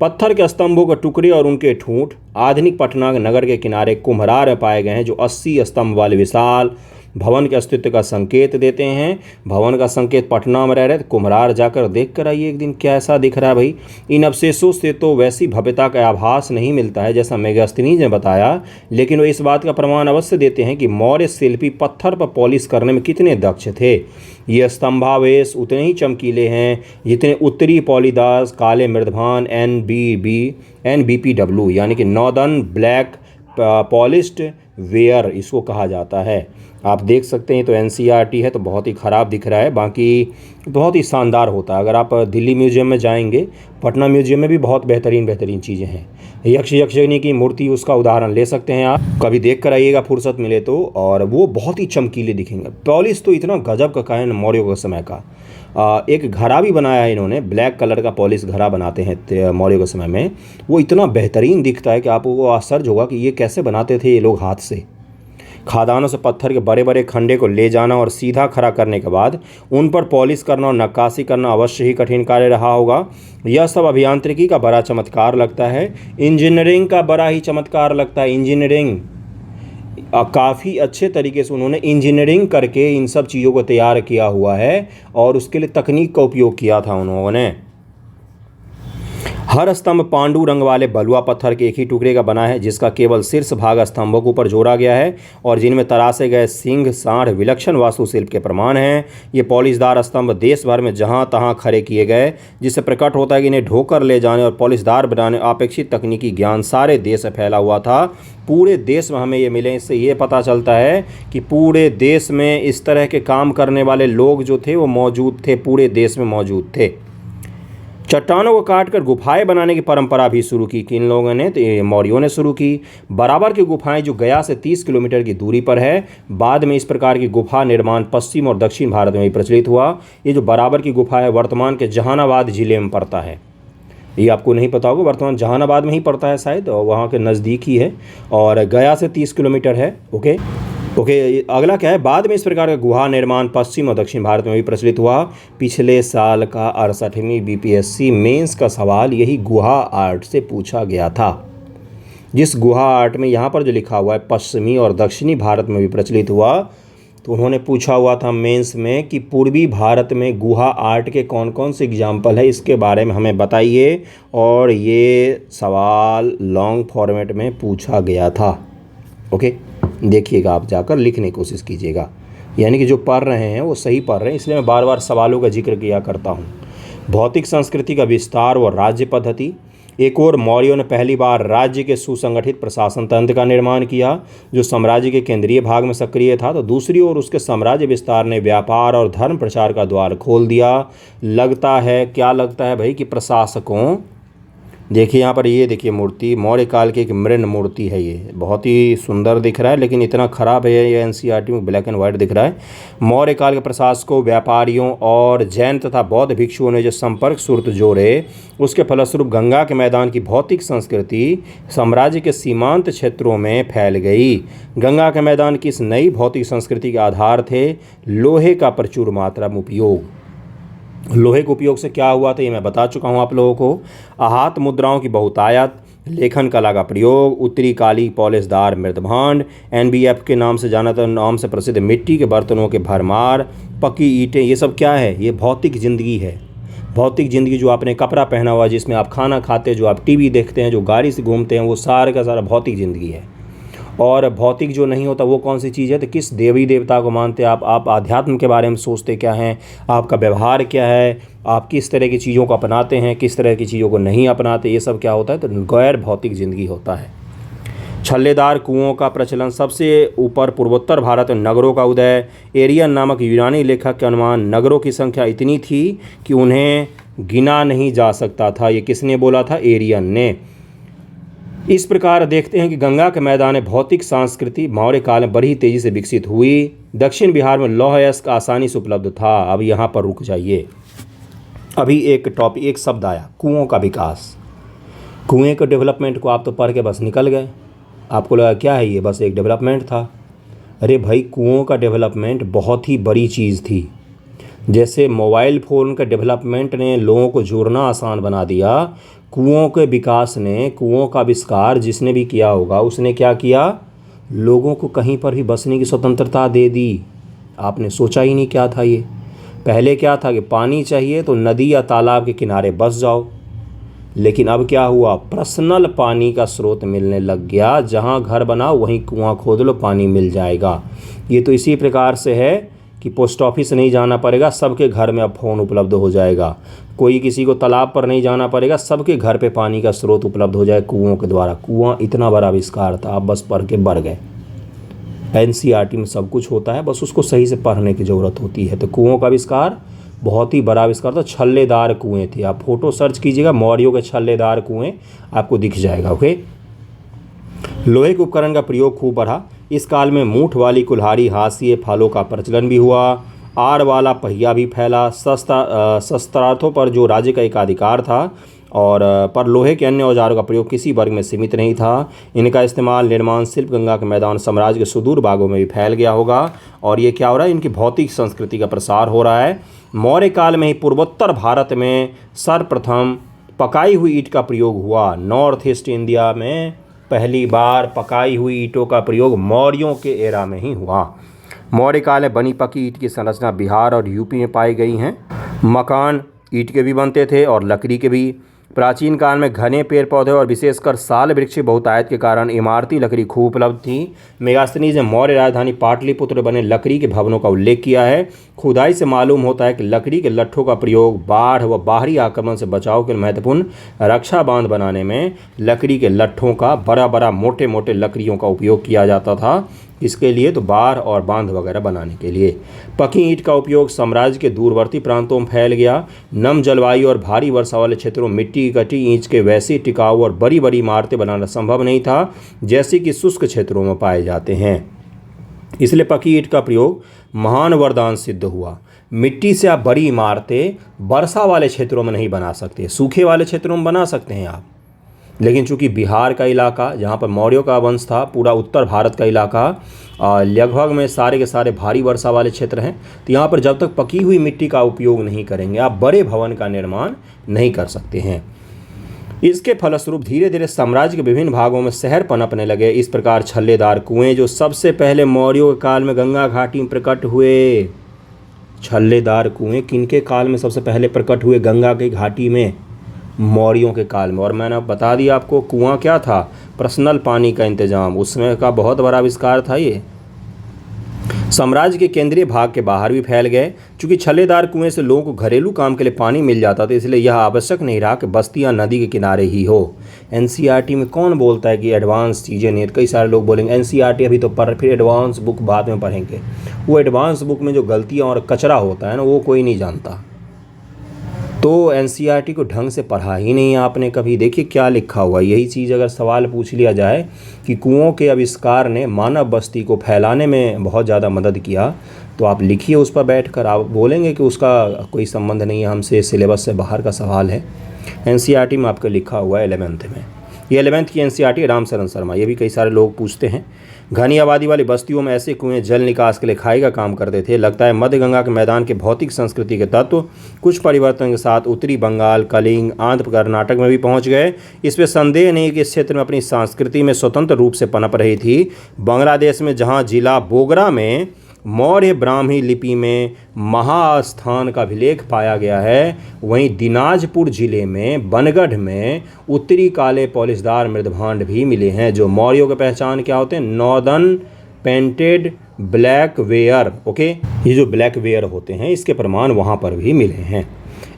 पत्थर के स्तंभों के टुकड़े और उनके ठूंठ आधुनिक पटना नगर के किनारे कुम्हरार में पाए गए हैं, जो 80 स्तंभ वाले विशाल भवन के अस्तित्व का संकेत देते हैं। भवन का संकेत पटना में रह रहे थे, कुम्हरार जाकर देख कर आइए एक दिन कैसा दिख रहा है भाई। इन अवशेषों से तो वैसी भव्यता का आभास नहीं मिलता है जैसा मेगास्थनीज ने बताया, लेकिन वो इस बात का प्रमाण अवश्य देते हैं कि मौर्य शिल्पी पत्थर पर पॉलिश करने में कितने दक्ष थे। ये स्तंभावेश उतने ही चमकीले हैं जितने उत्तरी पॉलीदास काले मृदभान NBPW यानी कि नॉर्दर्न ब्लैक पॉलिश्ड वेयर इसको कहा जाता है। आप देख सकते हैं तो NCERT है तो बहुत ही ख़राब दिख रहा है, बाकी बहुत ही शानदार होता है। अगर आप दिल्ली म्यूजियम में जाएंगे, पटना म्यूजियम में भी बहुत बेहतरीन चीज़ें हैं। यक्षिणी की मूर्ति उसका उदाहरण ले सकते हैं, आप कभी देख कर आइएगा फुर्सत मिले तो, और वो बहुत ही चमकीले दिखेंगे। पॉलिश तो इतना गजब का है मौर्यों के समय का। एक घड़ा भी बनाया है इन्होंने, ब्लैक कलर का पॉलिश घड़ा बनाते हैं मौर्यों के समय में, वो इतना बेहतरीन दिखता है कि आपको आश्चर्य होगा कि ये कैसे बनाते थे ये लोग हाथ से। खादानों से पत्थर के बड़े बड़े खंडे को ले जाना और सीधा खड़ा करने के बाद उन पर पॉलिश करना और नक्काशी करना अवश्य ही कठिन कार्य रहा होगा। यह सब अभियांत्रिकी का बड़ा चमत्कार लगता है, इंजीनियरिंग का बड़ा ही चमत्कार लगता है। इंजीनियरिंग काफ़ी अच्छे तरीके से उन्होंने इंजीनियरिंग करके इन सब चीज़ों को तैयार किया हुआ है और उसके लिए तकनीक का उपयोग किया था उन्होंने। हर स्तंभ पांडु रंग वाले बलुआ पत्थर के एक ही टुकड़े का बना है, जिसका केवल शीर्ष भाग स्तंभों के ऊपर जोड़ा गया है और जिनमें तराशे गए सिंह साढ़ विलक्षण वास्तुशिल्प के प्रमाण हैं। ये पॉलिशदार स्तंभ देश भर में जहां तहां खड़े किए गए, जिससे प्रकट होता है कि इन्हें ढोकर ले जाने और पॉलिशदार बनाने अपेक्षित तकनीकी ज्ञान सारे देश में फैला हुआ था। पूरे देश में हमें ये मिले, इससे ये पता चलता है कि पूरे देश में इस तरह के काम करने वाले लोग जो थे वो मौजूद थे, पूरे देश में मौजूद थे। चट्टानों को काटकर गुफाएं बनाने की परंपरा भी शुरू की किन लोगों ने, तो ये मौर्यों ने शुरू की। बराबर की गुफाएं जो गया से 30 किलोमीटर की दूरी पर है। बाद में इस प्रकार की गुफा निर्माण पश्चिम और दक्षिण भारत में भी प्रचलित हुआ। ये जो बराबर की गुफा है वर्तमान के जहानाबाद जिले में पड़ता है। ये आपको नहीं पता होगा, वर्तमान जहानाबाद में ही पड़ता है शायद, और वहाँ के नज़दीक ही है और गया से 30 किलोमीटर है। ओके, अगला क्या है, बाद में इस प्रकार का गुहा निर्माण पश्चिम और दक्षिण भारत में भी प्रचलित हुआ। पिछले साल का 68वीं BPSC मेंस का सवाल यही गुहा आर्ट से पूछा गया था। जिस गुहा आर्ट में यहाँ पर जो लिखा हुआ है पश्चिमी और दक्षिणी भारत में भी प्रचलित हुआ, तो उन्होंने पूछा हुआ था मेंस में कि पूर्वी भारत में गुहा आर्ट के कौन कौन से एग्जाम्पल है, इसके बारे में हमें बताइए। और ये सवाल लॉन्ग फॉर्मेट में पूछा गया था। ओके, देखिएगा, आप जाकर लिखने की कोशिश कीजिएगा, यानी कि जो पढ़ रहे हैं वो सही पढ़ रहे हैं, इसलिए मैं बार बार सवालों का जिक्र किया करता हूँ। भौतिक संस्कृति का विस्तार व राज्य पद्धति। एक और मौर्यों ने पहली बार राज्य के सुसंगठित प्रशासन तंत्र का निर्माण किया जो साम्राज्य के केंद्रीय भाग में सक्रिय था, तो दूसरी ओर उसके साम्राज्य विस्तार ने व्यापार और धर्म प्रचार का द्वार खोल दिया। लगता है, क्या लगता है भाई, कि प्रशासकों, देखिए यहाँ पर, ये देखिए मूर्ति मौर्य काल की एक मृण मूर्ति है। ये बहुत ही सुंदर दिख रहा है लेकिन इतना ख़राब है, ये NCERT में ब्लैक एंड वाइट दिख रहा है। मौर्य काल के प्रशासकों, व्यापारियों और जैन तथा बौद्ध भिक्षुओं ने जो संपर्क सूत्र जोड़े, उसके फलस्वरूप गंगा के मैदान की भौतिक संस्कृति साम्राज्य के सीमांत क्षेत्रों में फैल गई। गंगा के मैदान की इस नई भौतिक संस्कृति के आधार थे लोहे का प्रचुर मात्रा में उपयोग। लोहे के उपयोग से क्या हुआ था ये मैं बता चुका हूँ आप लोगों को। आहत मुद्राओं की बहुतायत, लेखन कला का प्रयोग, उत्तरी काली पॉलिशदार मृदभांड, NBF के नाम से नाम से प्रसिद्ध मिट्टी के बर्तनों के भरमार, पक्की ईंटें, ये सब क्या है, ये भौतिक ज़िंदगी है। भौतिक ज़िंदगी, जो आपने कपड़ा पहना हुआ, जिसमें आप खाना खाते हैं, जो आप TV देखते हैं, जो गाड़ी से घूमते हैं, वो सारा का सारा भौतिक ज़िंदगी है। और भौतिक जो नहीं होता वो कौन सी चीज़ है, तो किस देवी देवता को मानते हैं आप आध्यात्म के बारे में सोचते क्या हैं, आपका व्यवहार क्या है, आप किस तरह की चीज़ों को अपनाते हैं, किस तरह की चीज़ों को नहीं अपनाते, ये सब क्या होता है, तो गैर भौतिक ज़िंदगी होता है। छल्लेदार कुओं का प्रचलन। सबसे ऊपर पूर्वोत्तर भारत में नगरों का उदय। एरियन नामक यूनानी लेखक के अनुमान नगरों की संख्या इतनी थी कि उन्हें गिना नहीं जा सकता था। ये किसने बोला था, एरियन ने। इस प्रकार देखते हैं कि गंगा के मैदान में भौतिक संस्कृति मौर्य काल में बड़ी तेजी से विकसित हुई। दक्षिण बिहार में लौह अयस्क आसानी से उपलब्ध था। अब यहाँ पर रुक जाइए, अभी एक शब्द आया, कुओं का विकास। कुएं के डेवलपमेंट को आप तो पढ़ के बस निकल गए, आपको लगा क्या है ये, बस एक डेवलपमेंट था। अरे भाई, कुओं का डेवलपमेंट बहुत ही बड़ी चीज़ थी। जैसे मोबाइल फ़ोन का डेवलपमेंट ने लोगों को जोड़ना आसान बना दिया, कुओं के विकास ने, कुओं का आविष्कार जिसने भी किया होगा उसने क्या किया, लोगों को कहीं पर भी बसने की स्वतंत्रता दे दी। आपने सोचा ही नहीं क्या था ये। पहले क्या था कि पानी चाहिए तो नदी या तालाब के किनारे बस जाओ, लेकिन अब क्या हुआ, पर्सनल पानी का स्रोत मिलने लग गया। जहाँ घर बनाओ वहीं कुआं खोद लो, पानी मिल जाएगा। ये तो इसी प्रकार से है कि पोस्ट ऑफिस नहीं जाना पड़ेगा, सबके घर में अब फ़ोन उपलब्ध हो जाएगा। कोई किसी को तालाब पर नहीं जाना पड़ेगा, सबके घर पे पानी का स्रोत उपलब्ध हो जाए कुओं के द्वारा। कुआं इतना बड़ा आविष्कार था, आप बस पढ़ के बढ़ गए। एनसीईआरटी में सब कुछ होता है, बस उसको सही से पढ़ने की ज़रूरत होती है। तो कुओं का आविष्कार बहुत ही बड़ा आविष्कार था। छल्लेदार कुएँ थे, आप फोटो सर्च कीजिएगा, मौर्यों के छल्लेदार कुएँ आपको दिख जाएगा। ओके, लोहे के उपकरण का प्रयोग खूब बढ़ा। इस काल में मूठ वाली कुल्हाड़ी, हाशिए, फालों का प्रचलन भी हुआ। आड़ वाला पहिया भी फैला। शस्त्रार्थों पर जो राज्य का एक अधिकार था और पर लोहे के अन्य औजारों का प्रयोग किसी वर्ग में सीमित नहीं था। इनका इस्तेमाल निर्माण शिल्प गंगा के मैदान साम्राज्य के सुदूर भागों में भी फैल गया होगा। और ये क्या हो रहा है, इनकी भौतिक संस्कृति का प्रसार हो रहा है। मौर्य काल में ही पूर्वोत्तर भारत में सर्वप्रथम पकाई हुई ईंट का प्रयोग हुआ। नॉर्थ ईस्ट इंडिया में पहली बार पकाई हुई ईंटों का प्रयोग मौर्यों के एरा में ही हुआ। मौर्य काल में बनी पकी ईंट की संरचना बिहार और यूपी में पाई गई हैं। मकान ईंट के भी बनते थे और लकड़ी के भी। प्राचीन काल में घने पेड़ पौधे और विशेषकर साल वृक्ष बहुतायत के कारण इमारती लकड़ी खूब उपलब्ध थी। मेगास्थनीज ने मौर्य राजधानी पाटलिपुत्र बने लकड़ी के भवनों का उल्लेख किया है। खुदाई से मालूम होता है कि लकड़ी के लट्ठों का प्रयोग बाढ़ व बाहरी आक्रमण से बचाव के महत्वपूर्ण रक्षा बांध बनाने में लकड़ी के लट्ठों का, बड़ा मोटे मोटे लकड़ियों का उपयोग किया जाता था। इसके लिए तो बाढ़ और बांध वगैरह बनाने के लिए। पकी ईंट का उपयोग साम्राज्य के दूरवर्ती प्रांतों में फैल गया। नम जलवायु और भारी वर्षा वाले क्षेत्रों में मिट्टी की कटी ईंट के वैसी टिकाऊ और बड़ी बड़ी इमारतें बनाना संभव नहीं था जैसे कि शुष्क क्षेत्रों में पाए जाते हैं। इसलिए पकी ईंट का प्रयोग महान वरदान सिद्ध हुआ। मिट्टी से आप बड़ी इमारतें वर्षा वाले क्षेत्रों में नहीं बना सकते, सूखे वाले क्षेत्रों में बना सकते हैं आप, लेकिन चूंकि बिहार का इलाका जहाँ पर मौर्यों का वंश था, पूरा उत्तर भारत का इलाका लगभग में सारे के सारे भारी वर्षा वाले क्षेत्र हैं, तो यहाँ पर जब तक पकी हुई मिट्टी का उपयोग नहीं करेंगे आप बड़े भवन का निर्माण नहीं कर सकते हैं। इसके फलस्वरूप धीरे धीरे साम्राज्य के विभिन्न भागों में शहर पनपने लगे। इस प्रकार छल्लेदार कुएं जो सबसे पहले मौर्यों के काल में गंगा घाटी में प्रकट हुए, छल्लेदार कुएं किनके काल में सबसे पहले प्रकट हुए, गंगा की घाटी में, मौर्यों के काल में। और मैंने बता दिया आपको कुआं क्या था, पर्सनल पानी का इंतजाम, उसमें का बहुत बड़ा आविष्कार था ये। साम्राज्य के केंद्रीय भाग के बाहर भी फैल गए। चूंकि छल्लेदार कुएं से लोगों को घरेलू काम के लिए पानी मिल जाता था, इसलिए यह आवश्यक नहीं रहा कि बस्तियां नदी के किनारे ही हो। एनसीईआरटी में कौन बोलता है कि एडवांस चीज़ें नहीं, कई सारे लोग बोलेंगे एनसीईआरटी अभी तो पढ़, फिर एडवांस बुक बाद में पढ़ेंगे। वो एडवांस बुक में जो गलतियाँ और कचरा होता है ना, वो कोई नहीं जानता। तो एनसीईआरटी को ढंग से पढ़ा ही नहीं आपने कभी। देखिए क्या लिखा हुआ, यही चीज़ अगर सवाल पूछ लिया जाए कि कुओं के आविष्कार ने मानव बस्ती को फैलाने में बहुत ज़्यादा मदद किया, तो आप लिखिए उस पर बैठकर। आप बोलेंगे कि उसका कोई संबंध नहीं है हमसे, सिलेबस से बाहर का सवाल है। एनसीईआरटी में आपका लिखा हुआ है 11th में, ये 11th की एनसीईआरटी रामशरण शर्मा। ये भी कई सारे लोग पूछते हैं। घनी आबादी वाली बस्तियों में ऐसे कुएं जल निकास के लिए खाई का काम करते थे। लगता है मध्य गंगा के मैदान के भौतिक संस्कृति के तत्व कुछ परिवर्तन के साथ उत्तरी बंगाल, कलिंग, आंध्र, कर्नाटक में भी पहुंच गए। इसमें संदेह नहीं कि इस क्षेत्र में अपनी संस्कृति में स्वतंत्र रूप से पनप रही थी। बांग्लादेश में जहां जिला बोगरा में मौर्य ब्राह्मी लिपि में महास्थान का अभिलेख पाया गया है, वहीं दिनाजपुर जिले में बनगढ़ में उत्तरी काले पॉलिशदार मृदभांड भी मिले हैं, जो मौर्यों की पहचान क्या होते हैं, northern painted black ware. Okay, ये जो ब्लैक वेयर होते हैं इसके प्रमाण वहाँ पर भी मिले हैं।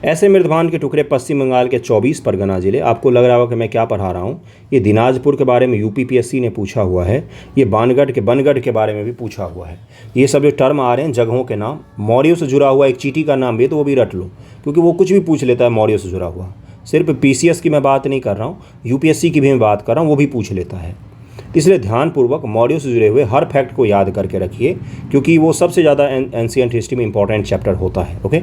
ऐसे मृदभांड के टुकड़े पश्चिम बंगाल के 24 परगना जिले, आपको लग रहा होगा कि मैं क्या पढ़ा रहा हूँ, ये दिनाजपुर के बारे में यूपीपीएससी ने पूछा हुआ है, ये बनगढ़ के बारे में भी पूछा हुआ है। ये सब जो टर्म आ रहे हैं जगहों के नाम, मौर्यों से जुड़ा हुआ एक चीटी का नाम भी है तो वो भी रट लो, क्योंकि वो कुछ भी पूछ लेता है मौर्यों से जुड़ा हुआ। सिर्फ पीसीएस की मैं बात नहीं कर रहा हूँ, यूपीएससी की भी मैं बात कर रहा हूँ, वो भी पूछ लेता है। तो इसलिए ध्यानपूर्वक मौर्यों से जुड़े हुए हर फैक्ट को याद करके रखिए, क्योंकि वो सबसे ज़्यादा एंशिएंट हिस्ट्री में इंपॉर्टेंट चैप्टर होता है। ओके,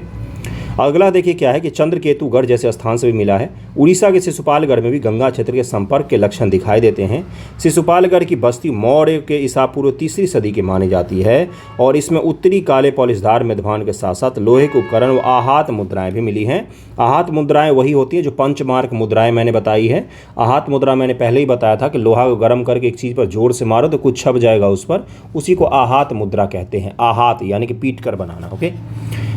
अगला देखिए क्या है कि चंद्रकेतुगढ़ जैसे स्थान से भी मिला है। उड़ीसा के शिशुपालगढ़ में भी गंगा क्षेत्र के संपर्क के लक्षण दिखाई देते हैं। शिशुपालगढ़ की बस्ती मौर्य के ईसा पूर्व 3री सदी की मानी जाती है और इसमें उत्तरी काले पॉलिशदार मेदभान के साथ साथ लोहे के उपकरण व आहत मुद्राएं भी मिली हैं। आहत मुद्राएं वही होती हैं जो पंचमार्क मुद्राएं मैंने बताई है। आहत मुद्रा मैंने पहले ही बताया था कि लोहा को गर्म करके एक चीज़ पर जोर से मारो तो कुछ छप जाएगा उस पर, उसी को आहत मुद्रा कहते हैं। आहत यानी कि पीट कर बनाना। ओके,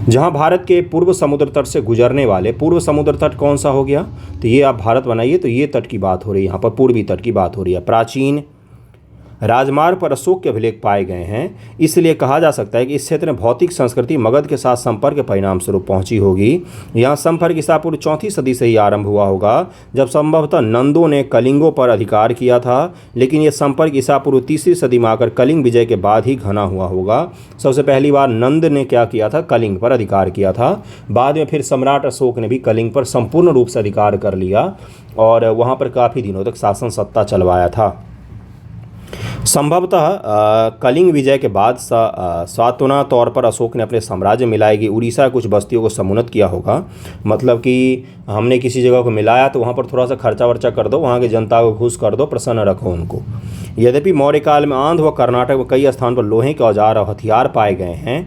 जहां भारत के पूर्व समुद्र तट से गुजरने वाले, पूर्व समुद्र तट कौन सा हो गया, तो ये आप भारत बनाइए तो ये तट की बात हो रही है, यहाँ पर पूर्वी तट की बात हो रही है। प्राचीन राजमार्ग पर अशोक के अभिलेख पाए गए हैं, इसलिए कहा जा सकता है कि इस क्षेत्र में भौतिक संस्कृति मगध के साथ संपर्क के परिणाम स्वरूप पहुंची होगी। यहाँ संपर्क ईसा पूर्व 4वीं सदी से ही आरंभ हुआ होगा, जब संभवतः नंदों ने कलिंगों पर अधिकार किया था, लेकिन यह संपर्क ईसा पूर्व 3री सदी में आकर कलिंग विजय के बाद ही घना हुआ होगा। सबसे पहली बार नंद ने क्या किया था, कलिंग पर अधिकार किया था। बाद में फिर सम्राट अशोक ने भी कलिंग पर संपूर्ण रूप से अधिकार कर लिया और वहाँ पर काफ़ी दिनों तक शासन सत्ता चलवाया था। संभवतः कलिंग विजय के बाद सातवाना तौर पर अशोक ने अपने साम्राज्य मिलाएगी उड़ीसा कुछ बस्तियों को समुन्नत किया होगा। मतलब कि हमने किसी जगह को मिलाया तो वहाँ पर थोड़ा सा खर्चा वर्चा कर दो, वहाँ की जनता को खुश कर दो, प्रसन्न रखो उनको। यद्यपि मौर्य काल में आंध्र व कर्नाटक में कई स्थान पर लोहे के औजार और हथियार पाए गए हैं,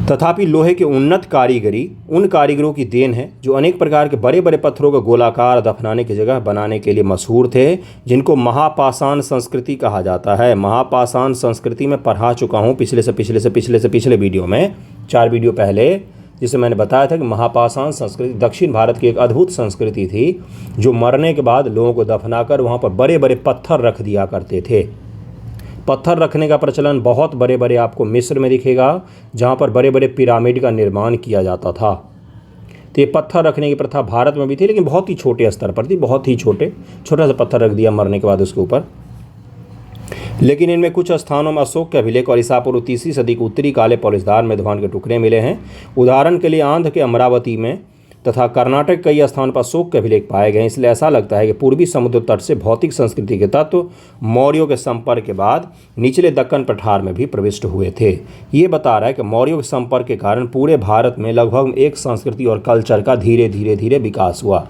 तथापि लोहे की उन्नत कारीगरी उन कारीगरों की देन है जो अनेक प्रकार के बड़े बड़े पत्थरों को गोलाकार दफनाने की जगह बनाने के लिए मशहूर थे, जिनको महापाषाण संस्कृति कहा जाता है। महापाषाण संस्कृति में पढ़ा चुका हूँ पिछले वीडियो में, 4 वीडियो पहले, जिसे मैंने बताया था कि महापाषाण संस्कृति दक्षिण भारत की एक अद्भुत संस्कृति थी, जो मरने के बाद लोगों को दफनाकर वहाँ पर बड़े बड़े पत्थर रख दिया करते थे। पत्थर रखने का प्रचलन बहुत बड़े बड़े आपको मिस्र में दिखेगा, जहाँ पर बड़े बड़े पिरामिड का निर्माण किया जाता था। तो ये पत्थर रखने की प्रथा भारत में भी थी, लेकिन बहुत ही छोटे स्तर पर थी, बहुत ही छोटा सा पत्थर रख दिया मरने के बाद उसके ऊपर। लेकिन इनमें कुछ स्थानों में अशोक के अभिलेख और ईसा पूर्व 3री सदी के उत्तरी काले पॉलिशदार मेदभान के टुकड़े मिले हैं। उदाहरण के लिए आंध्र के अमरावती में तथा कर्नाटक कई स्थान पर अशोक के अभिलेख पाए गए। इसलिए ऐसा लगता है कि पूर्वी समुद्र तट से भौतिक संस्कृति के तत्व मौर्यों के संपर्क के बाद निचले दक्कन पठार में भी प्रविष्ट हुए थे। ये बता रहा है कि मौर्यों के संपर्क के कारण पूरे भारत में लगभग एक संस्कृति और कल्चर का धीरे धीरे विकास हुआ।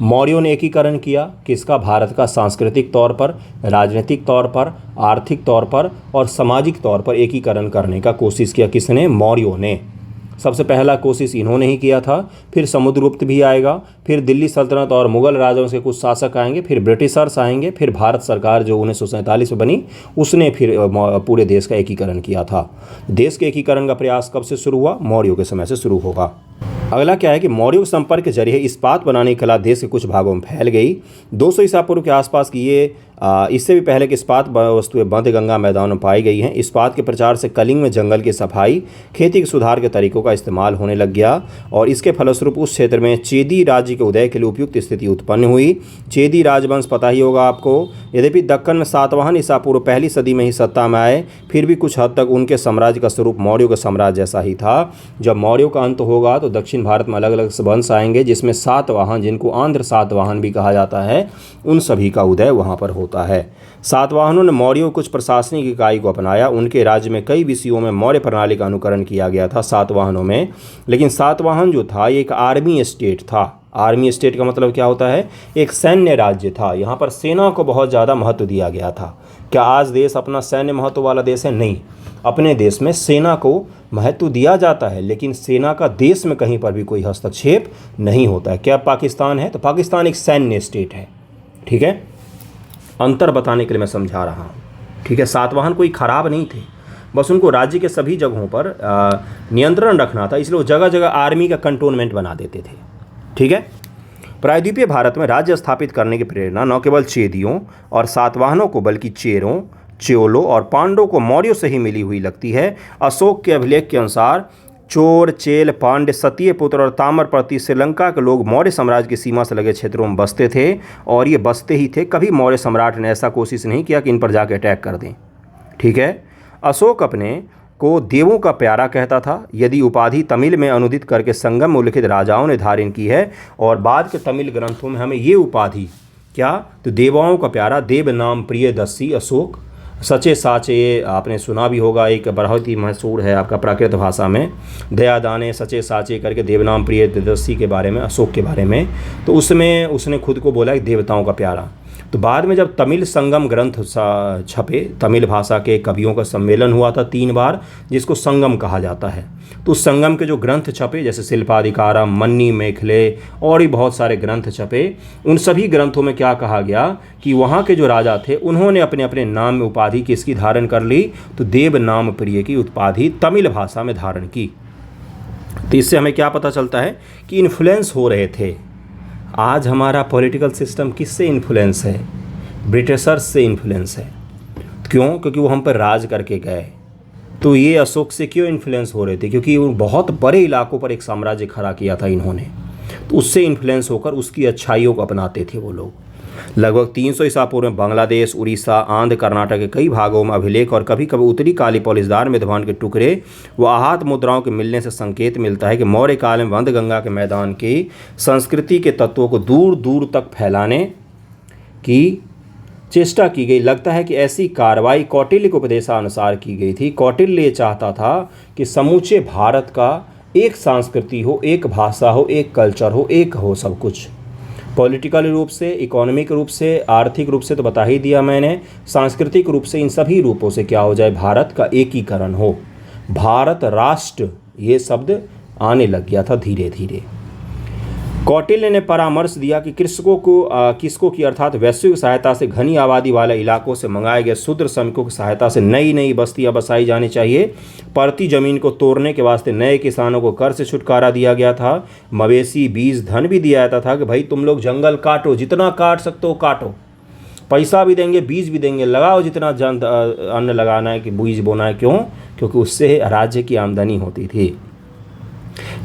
मौर्यों ने एकीकरण किया किसका, भारत का सांस्कृतिक तौर पर, राजनीतिक तौर पर, आर्थिक तौर पर और सामाजिक तौर पर एकीकरण करने का कोशिश किया। किसने, मौर्यों ने। सबसे पहला कोशिश इन्होंने ही किया था, फिर समुद्रगुप्त भी आएगा, फिर दिल्ली सल्तनत और मुगल राजाओं से कुछ शासक आएंगे, फिर ब्रिटिशर्स आएंगे, फिर भारत सरकार जो 1947 में बनी उसने फिर पूरे देश का एकीकरण किया था। देश के एकीकरण का प्रयास कब से शुरू हुआ, मौर्यों के समय से शुरू होगा। अगला क्या है कि मौर्यों के संपर्क के जरिए इस्पात बनाने की कला देश के कुछ भागों में फैल गई। 200 ईसा पूर्व के आसपास की ये इससे भी पहले कि इस्पात वस्तुएं मध्य गंगा मैदान में पाई गई हैं। इस्पात के प्रचार से कलिंग में जंगल की सफाई, खेती के सुधार के तरीकों का इस्तेमाल होने लग गया और इसके फलस्वरूप उस क्षेत्र में चेदी राज्य के उदय के लिए उपयुक्त स्थिति उत्पन्न हुई। चेदी राजवंश पता ही होगा आपको। यद्यपि दक्कन में सातवाहन ईसा पूर्व 1ली सदी में ही सत्ता में आए, फिर भी कुछ हद तक उनके साम्राज्य का स्वरूप मौर्यों के साम्राज्य जैसा ही था। जब मौर्यों का अंत होगा तो दक्षिण भारत में अलग अलग वंश आएंगे, जिसमें सातवाहन, जिनको आंध्र सातवाहन भी कहा जाता है, उन सभी का उदय वहाँ पर होता है। सातवाहनों ने मौर्यों कुछ प्रशासनिक इकाई को अपनाया। उनके राज्य में कई विषयों में मौर्य प्रणाली का अनुकरण किया गया था सातवाहनों में। लेकिन सातवाहन जो था ये एक आर्मी स्टेट था। आर्मी स्टेट का मतलब क्या होता है, एक सैन्य राज्य था। यहाँ पर सेना को बहुत ज़्यादा महत्व दिया गया था। क्या आज देश अपना सैन्य महत्व वाला देश है? नहीं, अपने देश में सेना को महत्व दिया जाता है, लेकिन सेना का देश में कहीं पर भी कोई हस्तक्षेप नहीं होता है। क्या पाकिस्तान है? तो पाकिस्तान एक सैन्य स्टेट है। ठीक है, अंतर बताने के लिए मैं समझा रहा हूँ। ठीक है, सातवाहन कोई खराब नहीं थे, बस उनको राज्य के सभी जगहों पर नियंत्रण रखना था, इसलिए वो जगह जगह आर्मी का कंटोनमेंट बना देते थे। ठीक है, प्रायद्वीपीय भारत में राज्य स्थापित करने की प्रेरणा न केवल चेदियों और सातवाहनों को बल्कि चेरों, चोलों और पांड्यों को मौर्यों से ही मिली हुई लगती है। अशोक के अभिलेख के अनुसार चोर, चेल, पांड्य, सतीपुत्र और ताम्रप्रति श्रीलंका के लोग मौर्य साम्राज्य की सीमा से लगे क्षेत्रों में बसते थे और ये बसते ही थे। कभी मौर्य सम्राट ने ऐसा कोशिश नहीं किया कि इन पर जाकर अटैक कर दें। ठीक है, अशोक अपने को देवों का प्यारा कहता था। यदि उपाधि तमिल में अनुदित करके संगम में उल्लिखित राजाओं ने धारण की है और बाद के तमिल ग्रंथों में हमें ये उपाधि क्या, तो देवाओं का प्यारा, देव नाम प्रियदर्शी अशोक, सचे साचे आपने सुना भी होगा, एक बहुत ही मशहूर है आपका प्राकृत भाषा में, दयादाने सचे साचे करके देवनाम प्रियदर्शी के बारे में, अशोक के बारे में। तो उसमें उसने खुद को बोला कि देवताओं का प्यारा। तो बाद में जब तमिल संगम ग्रंथ छपे, तमिल भाषा के कवियों का सम्मेलन हुआ था 3 बार, जिसको संगम कहा जाता है। तो उस संगम के जो ग्रंथ छपे, जैसे शिल्पाधिकारम, मन्नी मेखले और भी बहुत सारे ग्रंथ छपे, उन सभी ग्रंथों में क्या कहा गया कि वहाँ के जो राजा थे उन्होंने अपने अपने नाम में उपाधि किसकी धारण कर ली, तो देव नाम प्रिय की उपाधि तमिल भाषा में धारण की। तो इससे हमें क्या पता चलता है कि इन्फ्लुएंस हो रहे थे। आज हमारा पॉलिटिकल सिस्टम किससे इन्फ्लुएंस है? ब्रिटिशर्स से इन्फ्लुएंस है। क्यों? क्योंकि वो हम पर राज करके गए। तो ये अशोक से क्यों इन्फ्लुएंस हो रहे थे? क्योंकि वो बहुत बड़े इलाकों पर एक साम्राज्य खड़ा किया था इन्होंने, तो उससे इन्फ्लुएंस होकर उसकी अच्छाइयों को अपनाते थे वो लोग। लगभग 300 ईसा पूर्व में बांग्लादेश, उड़ीसा, आंध्र, कर्नाटक के कई भागों में अभिलेख और कभी कभी उत्तरी काली पॉलिशदार मेधवान के टुकड़े व आहत मुद्राओं के मिलने से संकेत मिलता है कि मौर्य काल में वंद गंगा के मैदान की संस्कृति के तत्वों को दूर दूर तक फैलाने की चेष्टा की गई। लगता है कि ऐसी कार्रवाई कौटिल्य के उपदेशानुसार की गई थी। कौटिल्य ये चाहता था कि समूचे भारत का एक संस्कृति हो, एक भाषा हो, एक कल्चर हो, एक हो सब कुछ, पॉलिटिकल रूप से, इकोनॉमिक रूप से, आर्थिक रूप से तो बता ही दिया मैंने, सांस्कृतिक रूप से, इन सभी रूपों से क्या हो जाए, भारत का एकीकरण हो। भारत राष्ट्र ये शब्द आने लग गया था धीरे धीरे। कौटिल्य ने परामर्श दिया कि किसको की अर्थात वैश्विक सहायता से घनी आबादी वाले इलाकों से मंगाए गए शूद्र श्रमिकों की सहायता से नई नई बस्तियां बसाई जानी चाहिए। पड़ती जमीन को तोड़ने के वास्ते नए किसानों को कर से छुटकारा दिया गया था। मवेशी, बीज, धन भी दिया जाता था कि भाई तुम लोग जंगल काटो, जितना काट सकते हो काटो, पैसा भी देंगे, बीज भी देंगे, लगाओ जितना अन्न लगाना है कि बीज बोना है। क्यों? क्योंकि उससे राज्य की आमदनी होती थी।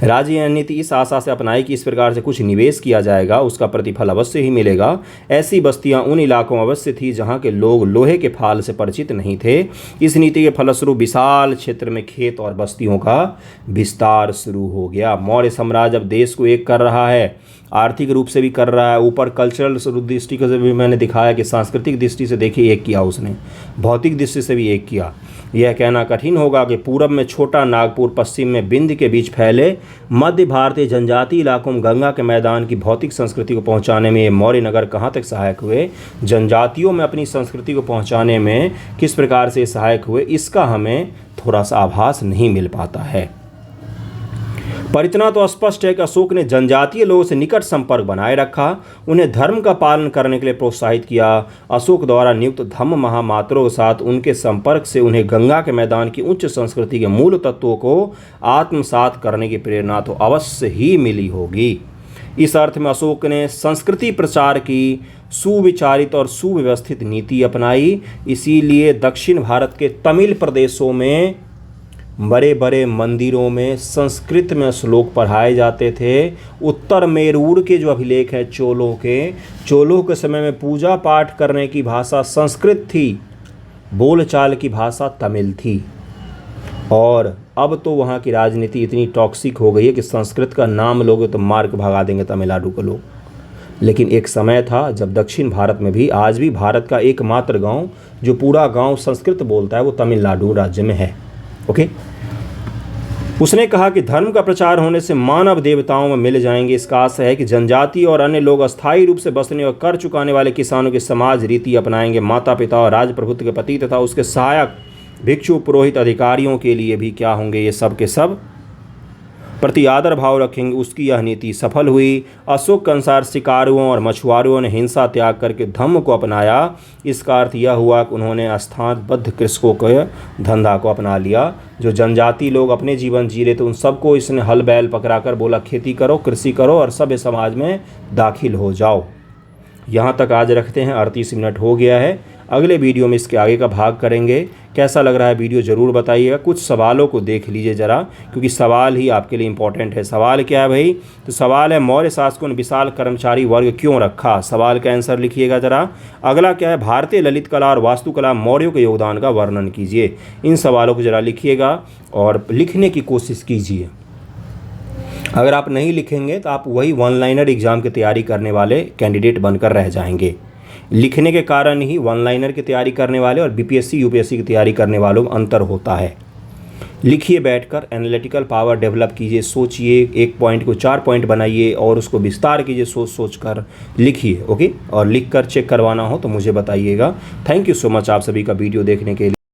राज्य नीति इस आशा से अपनाई कि इस प्रकार से कुछ निवेश किया जाएगा, उसका प्रतिफल अवश्य ही मिलेगा। ऐसी बस्तियां उन इलाकों में अवश्य थी जहां के लोग लोहे के फाल से परिचित नहीं थे। इस नीति के फलस्वरूप विशाल क्षेत्र में खेत और बस्तियों का विस्तार शुरू हो गया। मौर्य साम्राज्य अब देश को एक कर रहा है, आर्थिक रूप से भी कर रहा है, ऊपर कल्चरल दृष्टि से भी मैंने दिखाया कि सांस्कृतिक दृष्टि से देखिए एक किया उसने, भौतिक दृष्टि से भी एक किया। यह कहना कठिन होगा कि पूरब में छोटा नागपुर, पश्चिम में बिंद के बीच फैले मध्य भारतीय जनजातीय इलाकों में गंगा के मैदान की भौतिक संस्कृति को पहुंचाने में मौर्य नगर कहाँ तक सहायक हुए, जनजातियों में अपनी संस्कृति को पहुंचाने में किस प्रकार से सहायक हुए, इसका हमें थोड़ा सा आभास नहीं मिल पाता है। पर इतना तो स्पष्ट है कि अशोक ने जनजातीय लोगों से निकट संपर्क बनाए रखा, उन्हें धर्म का पालन करने के लिए प्रोत्साहित किया। अशोक द्वारा नियुक्त धम्म महामात्रों के साथ उनके संपर्क से उन्हें गंगा के मैदान की उच्च संस्कृति के मूल तत्वों को आत्मसात करने की प्रेरणा तो अवश्य ही मिली होगी। इस अर्थ में अशोक ने संस्कृति प्रचार की सुविचारित और सुव्यवस्थित नीति अपनाई। इसीलिए दक्षिण भारत के तमिल प्रदेशों में बड़े बड़े मंदिरों में संस्कृत में श्लोक पढ़ाए जाते थे। उत्तर मेरूर के जो अभिलेख हैं चोलों के समय में पूजा पाठ करने की भाषा संस्कृत थी, बोलचाल की भाषा तमिल थी। और अब तो वहाँ की राजनीति इतनी टॉक्सिक हो गई है कि संस्कृत का नाम लोगे तो मार के भगा देंगे तमिलनाडु के लोग। लेकिन एक समय था जब दक्षिण भारत में भी, आज भी भारत का एकमात्र गांव जो पूरा गांव संस्कृत बोलता है वो तमिलनाडु राज्य में है। ओके। उसने कहा कि धर्म का प्रचार होने से मानव देवताओं में मिल जाएंगे। इसका आशय है कि जनजाति और अन्य लोग अस्थायी रूप से बसने और कर चुकाने वाले किसानों की समाज रीति अपनाएंगे। माता पिता और राजप्रभुत्व के पति तथा उसके सहायक भिक्षु पुरोहित अधिकारियों के लिए भी क्या होंगे, ये सब के सब प्रति आदर भाव रखेंगे। उसकी यह नीति सफल हुई। अशोक के अनुसार शिकारुओं और मछुआरों ने हिंसा त्याग करके धम्म को अपनाया। इसका अर्थ यह हुआ कि उन्होंने स्थानबद्ध कृषकों के धंधा को अपना लिया। जो जनजाति लोग अपने जीवन जी रहे थे उन सबको इसने हल बैल पकड़ा कर बोला खेती करो, कृषि करो और सभ्य समाज में दाखिल हो जाओ। यहाँ तक आज रखते हैं, 38 मिनट हो गया है। अगले वीडियो में इसके आगे का भाग करेंगे। कैसा लग रहा है वीडियो ज़रूर बताइएगा। कुछ सवालों को देख लीजिए ज़रा, क्योंकि सवाल ही आपके लिए इम्पोर्टेंट है। सवाल क्या है भाई? तो सवाल है, मौर्य शासकों ने विशाल कर्मचारी वर्ग क्यों रखा? सवाल का आंसर लिखिएगा ज़रा। अगला क्या है? भारतीय ललित कला और वास्तुकला मौर्यों के योगदान का वर्णन कीजिए। इन सवालों को ज़रा लिखिएगा और लिखने की कोशिश कीजिए। अगर आप नहीं लिखेंगे तो आप वही वन लाइनर एग्ज़ाम की तैयारी करने वाले कैंडिडेट बनकर रह जाएंगे। लिखने के कारण ही वन लाइनर की तैयारी करने वाले और बीपीएससी यूपीएससी की तैयारी करने वालों में अंतर होता है। लिखिए बैठकर, एनालिटिकल पावर डेवलप कीजिए, सोचिए, एक पॉइंट को 4 पॉइंट बनाइए और उसको विस्तार कीजिए, सोच कर लिखिए। ओके, और लिख कर चेक करवाना हो तो मुझे बताइएगा। थैंक यू सो मच आप सभी का वीडियो देखने के लिए।